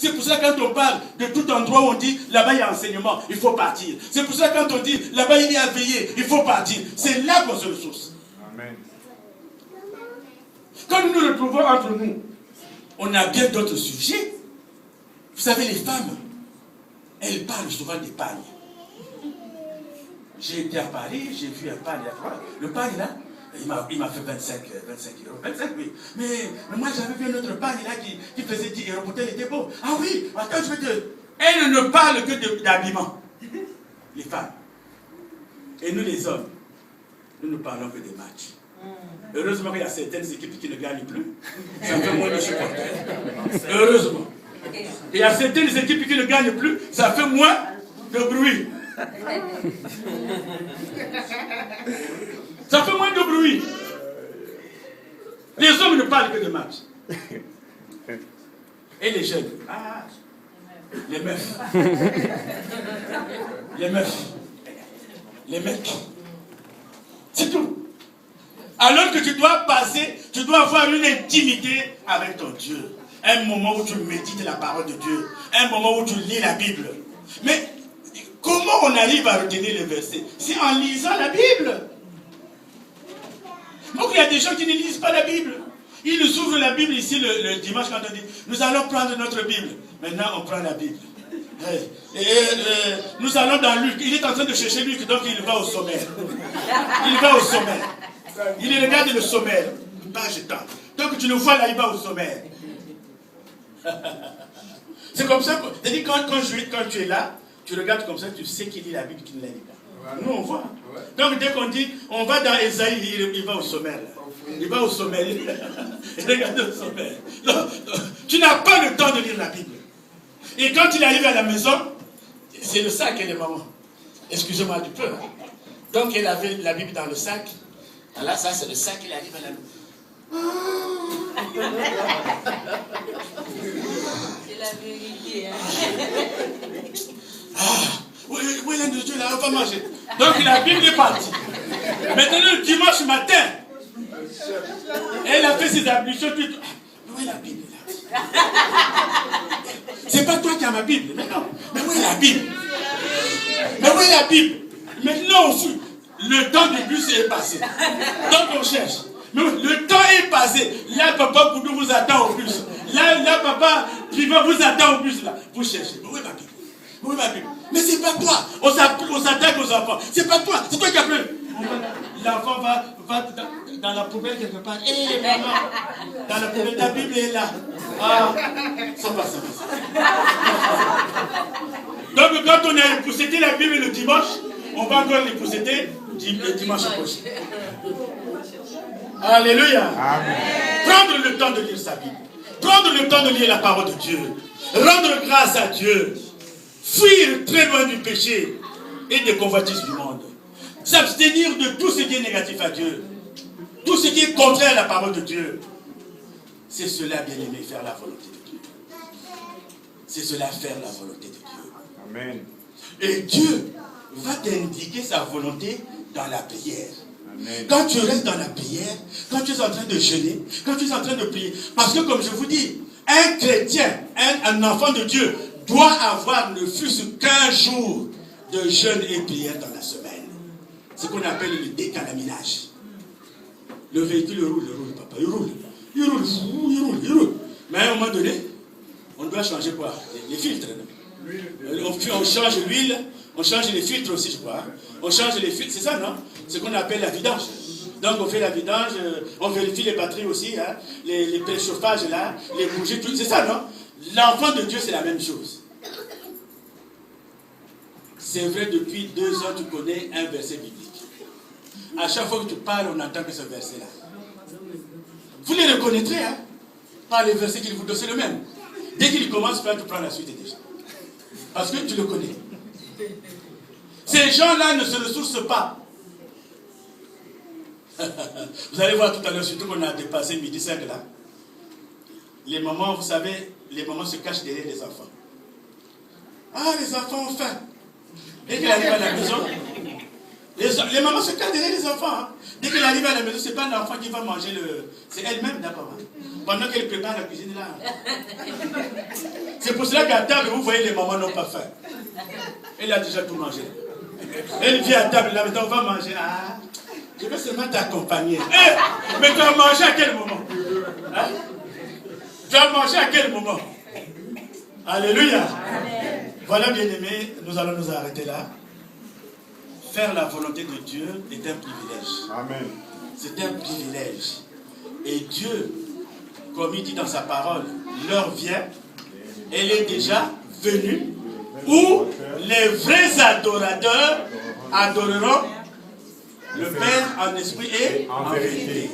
C'est pour ça quand on parle de tout endroit où on dit là-bas il y a enseignement, il faut partir. C'est pour ça quand on dit là-bas il y a veillé, il faut partir. C'est là qu'on se ressource. Amen. Quand nous nous retrouvons entre nous, on a bien d'autres sujets. Vous savez, les femmes, elles parlent souvent d'épargne. J'ai été à Paris, j'ai vu un pagne. Le pagne là, il m'a fait 25 euros. 25, oui. Mais moi j'avais vu un autre pagne là qui faisait 10 euros. Pourtant il était beau. Ah oui, attends, je vais te... Elles ne parlent que d'habillement. Les femmes. Et nous les hommes, nous ne parlons que des matchs. Heureusement qu'il y a certaines équipes qui ne gagnent plus. Ça fait moins de supporters. Heureusement. Et il y a certaines équipes qui ne gagnent plus. Ça fait moins de bruit. Ça fait moins de bruit. Les hommes ne parlent que de matchs. Et les jeunes. Ah, les meufs. Les meufs. Les mecs. C'est tout. Alors que tu dois passer, tu dois avoir une intimité avec ton Dieu. Un moment où tu médites la parole de Dieu. Un moment où tu lis la Bible. Mais comment on arrive à retenir les versets? C'est en lisant la Bible. Donc il y a des gens qui ne lisent pas la Bible. Ils nous ouvrent la Bible ici le dimanche quand on dit nous allons prendre notre Bible. Maintenant on prend la Bible. Nous allons dans Luc. Il est en train de chercher Luc, donc il va au sommaire. Il va au sommaire. Il regarde le sommaire. Page temps. Donc tu le vois là, il va au sommaire. C'est comme ça. C'est-à-dire quand tu es là, tu regardes comme ça, tu sais qu'il lit la Bible, qu'il ne la lit pas. Nous on voit. Donc dès qu'on dit, on va dans Ésaïe, il va au sommaire. Là. Il va au sommaire. Il regarde le sommaire. Non, tu n'as pas le temps de lire la Bible. Et quand il arrive à la maison, c'est le sac et les mamans. Excusez-moi du peu. Hein. Donc elle avait la Bible dans le sac. Là, ça c'est le sac, il arrive à la maison. C'est la vérité. Hein. Oui, l'un de Dieu, là, on va manger. Donc la Bible est partie. Maintenant, le dimanche matin, elle a fait ses ablutions. Où est la Bible là? C'est pas toi qui as ma Bible. Mais non. Mais où est la Bible? Mais où est la Bible? Maintenant, on fout. Le temps du bus est passé. Donc on cherche. Mais le temps est passé. Là, papa Boudou vous attend au bus. Là, papa Priva vous attend au bus. Là. Vous cherchez. Mais où est ma Bible? Où est ma Bible? Mais c'est pas toi. On s'attaque aux enfants. C'est pas toi. C'est toi qui as pris. L'enfant va dans la poubelle quelque part. Hé, maman, dans la poubelle, ta Bible est là. Ah, ça va. Donc, quand on a épousseté la Bible le dimanche, on va encore l'épousseter le dimanche prochain. Alléluia. Amen. Prendre le temps de lire sa Bible. Prendre le temps de lire la parole de Dieu. Rendre grâce à Dieu. Fuir très loin du péché et des convoitises du monde. S'abstenir de tout ce qui est négatif à Dieu. Tout ce qui est contraire à la parole de Dieu. C'est cela, bien aimé, faire la volonté de Dieu. C'est cela, faire la volonté de Dieu. Amen. Et Dieu va t'indiquer sa volonté dans la prière. Amen. Quand tu restes dans la prière, quand tu es en train de jeûner, quand tu es en train de prier, parce que comme je vous dis, un chrétien, un enfant de Dieu, doit avoir ne fût-ce qu'un jour de jeûne et prière dans la semaine. Ce qu'on appelle le décalaminage. Le véhicule roule, papa, il roule. Mais à un moment donné, on doit changer quoi? Les filtres. On change l'huile, on change les filtres aussi, je crois. On change les filtres, c'est ça, non? Ce qu'on appelle la vidange. Donc on fait la vidange, on vérifie les batteries aussi, hein, les préchauffages là, les bougies, tout, c'est ça, non? L'enfant de Dieu, c'est la même chose. C'est vrai, depuis 2 ans, tu connais un verset biblique. À chaque fois que tu parles, on entend que ce verset-là. Vous les reconnaîtrez, hein, par les versets qu'il vous donne, c'est le même. Dès qu'il commence, tu prends la suite déjà. Parce que tu le connais. Ces gens-là ne se ressourcent pas. Vous allez voir tout à l'heure, surtout qu'on a dépassé midi 5 là. Les mamans, vous savez, les mamans se cachent derrière les enfants. Ah, les enfants ont faim. Dès qu'ils arrivent à la maison, les mamans se cachent derrière les enfants. Hein. Dès qu'ils arrivent à la maison, ce n'est pas l'enfant qui va manger le... C'est elle-même d'abord. Hein. Pendant qu'elle prépare la cuisine là. C'est pour cela qu'à table, vous voyez, les mamans n'ont pas faim. Elle a déjà tout mangé. Elle vient à table, là, maintenant on va manger. Ah, je vais seulement t'accompagner. Mais tu as mangé à quel moment? Hein? Tu as mangé à quel moment? Alléluia. Voilà, bien-aimés, nous allons nous arrêter là. Faire la volonté de Dieu est un privilège. Amen. C'est un privilège. Et Dieu, comme il dit dans sa parole, l'heure vient, elle est déjà venue, où les vrais adorateurs adoreront le Père en esprit et en vérité.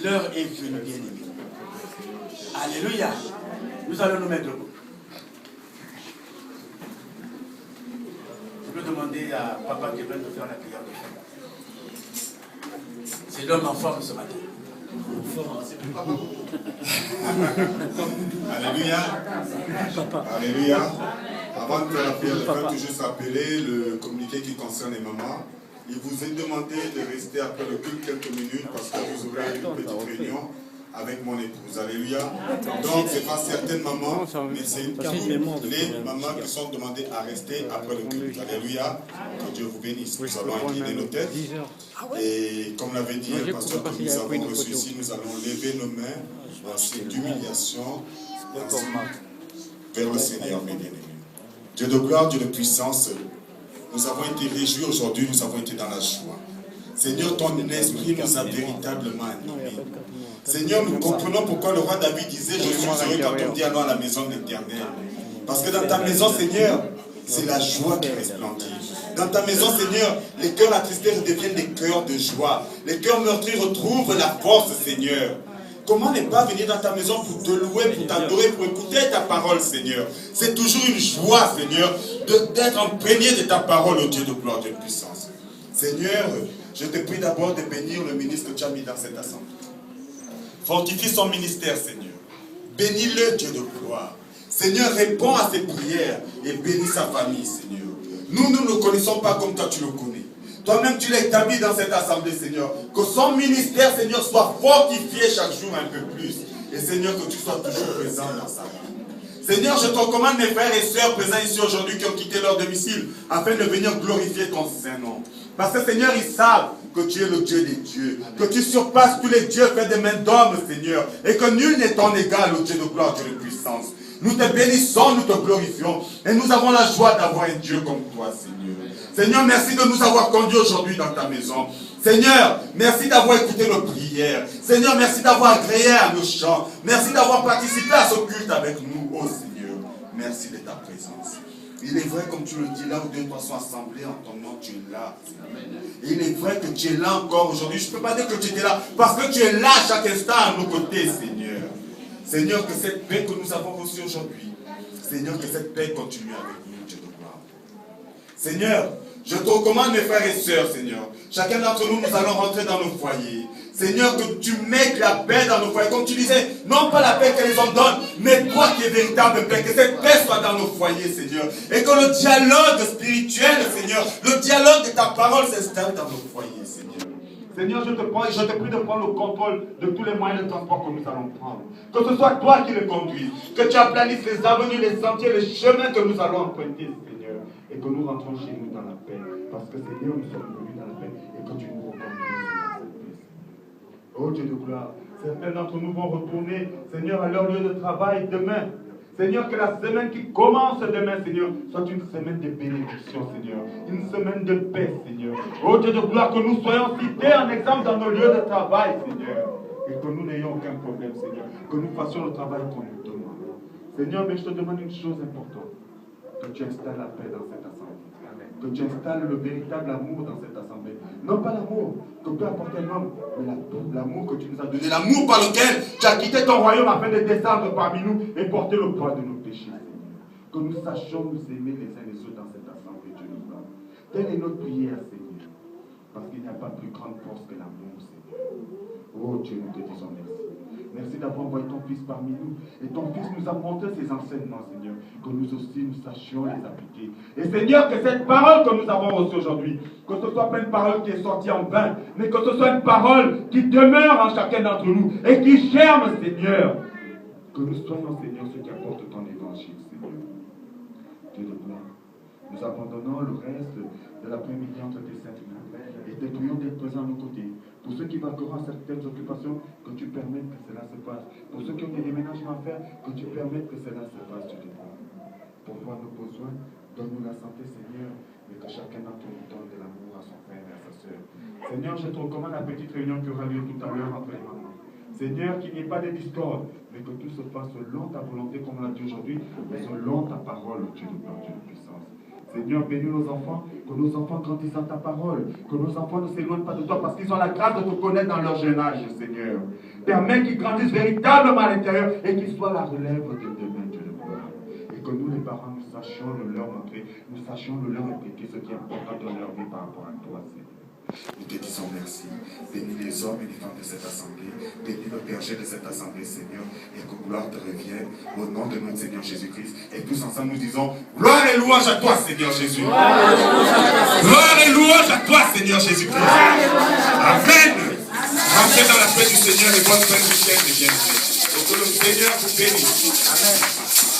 L'heure est venue, bien-aimés. Alléluia. Nous allons nous mettre debout. Je peux demander à Papa Kevin de faire la prière de fin. C'est l'homme en forme ce matin. Alléluia. Alléluia. Avant de faire la prière de fin, juste rappeler le communiqué qui concerne les mamans. Il vous est demandé de rester après le culte quelques minutes parce que vous aurez une petite réunion avec mon épouse. Alléluia. Donc, ce n'est pas certaines mamans, mais c'est toutes les mamans qui sont demandées à rester après le culte. Alléluia. Que Dieu vous bénisse. Nous allons incliner nos têtes. Et comme l'avait dit le pasteur que nous avons reçu ici, nous allons lever nos mains en signe d'humiliation vers le Seigneur, mes bien-aimés. Dieu de gloire, Dieu de puissance, nous avons été réjouis aujourd'hui, nous avons été dans la joie. Seigneur, ton esprit nous a véritablement animés. Seigneur, nous comprenons pourquoi le roi David disait « Je suis heureux quand on dit allons à la maison de l'Éternel ». Parce que dans ta maison, Seigneur, c'est la joie qui resplendit. Dans ta maison, Seigneur, les cœurs attristés deviennent des cœurs de joie. Les cœurs meurtris retrouvent la force, Seigneur. Comment ne pas venir dans ta maison pour te louer, pour t'adorer, pour écouter ta parole, Seigneur? C'est toujours une joie, Seigneur, d'être imprégné de ta parole, ô Dieu de gloire, de puissance. Seigneur, je te prie d'abord de bénir le ministre que tu as mis dans cette assemblée. Fortifie son ministère, Seigneur. Bénis-le, Dieu de gloire. Seigneur, réponds à ses prières et bénis sa famille, Seigneur. Nous ne le connaissons pas comme toi tu le connais. Toi-même, tu l'as établi dans cette assemblée, Seigneur. Que son ministère, Seigneur, soit fortifié chaque jour un peu plus. Et Seigneur, que tu sois toujours présent dans sa vie. Seigneur, je te recommande mes frères et sœurs présents ici aujourd'hui qui ont quitté leur domicile afin de venir glorifier ton Saint-Nom. Parce que, Seigneur, ils savent que tu es le Dieu des dieux, que tu surpasses tous les dieux faits des mains d'hommes, Seigneur, et que nul n'est ton égal, au Dieu de gloire, Dieu de puissance. Nous te bénissons, nous te glorifions, et nous avons la joie d'avoir un Dieu comme toi, Seigneur. Seigneur, merci de nous avoir conduits aujourd'hui dans ta maison. Seigneur, merci d'avoir écouté nos prières. Seigneur, merci d'avoir agréé à nos chants. Merci d'avoir participé à ce culte avec nous, oh Seigneur. Merci de ta présence. Il est vrai, comme tu le dis, là où deux, trois sont assemblés en ton nom, tu es là. Et il est vrai que tu es là encore aujourd'hui. Je ne peux pas dire que tu étais là, parce que tu es là chaque instant à nos côtés, Seigneur. Seigneur, que cette paix que nous avons reçue aujourd'hui, Seigneur, que cette paix continue avec nous, Dieu de gloire. Seigneur, je te recommande mes frères et sœurs, Seigneur. Chacun d'entre nous, nous allons rentrer dans nos foyers. Seigneur, que tu mettes la paix dans nos foyers. Comme tu disais, non pas la paix que les hommes donnent, mais toi qui es véritable paix. Que cette paix soit dans nos foyers, Seigneur. Et que le dialogue spirituel, Seigneur, le dialogue de ta parole s'installe dans nos foyers, Seigneur. Seigneur, je te prie de prendre le contrôle de tous les moyens de transport que nous allons prendre. Que ce soit toi qui les conduises. Que tu aplanisses les avenues, les sentiers, les chemins que nous allons emprunter, Seigneur. Et que nous rentrons chez nous dans la paix. Parce que Seigneur, nous sommes venus dans la paix. Et que tu nous reconduises dans cette paix. Oh Dieu de gloire. Certains d'entre nous vont retourner, Seigneur, à leur lieu de travail demain. Seigneur, que la semaine qui commence demain, Seigneur, soit une semaine de bénédiction, Seigneur. Une semaine de paix, Seigneur. Oh Dieu de gloire, que nous soyons cités en exemple dans nos lieux de travail, Seigneur. Et que nous n'ayons aucun problème, Seigneur. Que nous fassions le travail qu'on nous demande. Seigneur, mais je te demande une chose importante. Que tu installes la paix dans cette assemblée. Que tu installes le véritable amour dans cette assemblée. Non pas l'amour que peut apporter un homme, mais l'amour que tu nous as donné. L'amour par lequel tu as quitté ton royaume afin de descendre parmi nous et porter le poids de nos péchés. Que nous sachions nous aimer les uns les autres dans cette assemblée, Dieu nous parle. Telle est notre prière, Seigneur. Parce qu'il n'y a pas plus grande force que l'amour, Seigneur. Oh Dieu, nous te disons merci. Merci d'avoir envoyé ton Fils parmi nous. Et ton Fils nous a montré ses enseignements, Seigneur, que nous aussi nous sachions les appliquer. Et Seigneur, que cette parole que nous avons reçue aujourd'hui, que ce soit pas une parole qui est sortie en vain, mais que ce soit une parole qui demeure en chacun d'entre nous et qui germe, Seigneur. Que nous soyons, Seigneur, ceux qui apportent ton évangile, Seigneur. Dieu de gloire. Nous abandonnons le reste de l'après-midi entre tes saintes mains et te prions d'être présent à nos côtés. Pour ceux qui vaqueront à certaines occupations, que tu permettes que cela se passe. Pour ceux qui ont des déménagements à faire, que tu permettes que cela se passe, Dieu de gloire. Pour voir nos besoins, donne-nous la santé, Seigneur, et que chacun d'entre nous donne de l'amour à son frère et à sa soeur. Seigneur, je te recommande la petite réunion qui aura lieu tout à l'heure entre les mamans. Seigneur, qu'il n'y ait pas de discorde, mais que tout se fasse selon ta volonté, comme on l'a dit aujourd'hui, mais selon ta parole, Dieu de gloire, Dieu de puissance. Seigneur, bénis nos enfants, que nos enfants grandissent dans ta parole, que nos enfants ne s'éloignent pas de toi parce qu'ils ont la grâce de te connaître dans leur jeune âge, Seigneur. Permets qu'ils grandissent véritablement à l'intérieur et qu'ils soient la relève de demain, Dieu de gloire. Et que nous, les parents, nous sachions le leur montrer, nous sachions le leur impliquer ce qui est important dans leur vie par rapport à toi, Seigneur. Nous te disons merci. Bénis les hommes et les femmes de cette assemblée. Bénis le berger de cette assemblée, Seigneur. Et que gloire te revienne au nom de notre Seigneur Jésus-Christ. Et tous ensemble, nous disons gloire et louange à toi, Seigneur Jésus. Gloire et louange à toi, Seigneur Jésus-Christ. Amen. Rentrez dans la paix du Seigneur et bonne fin du ciel et bienvenue. Et que le Seigneur vous bénisse. Amen.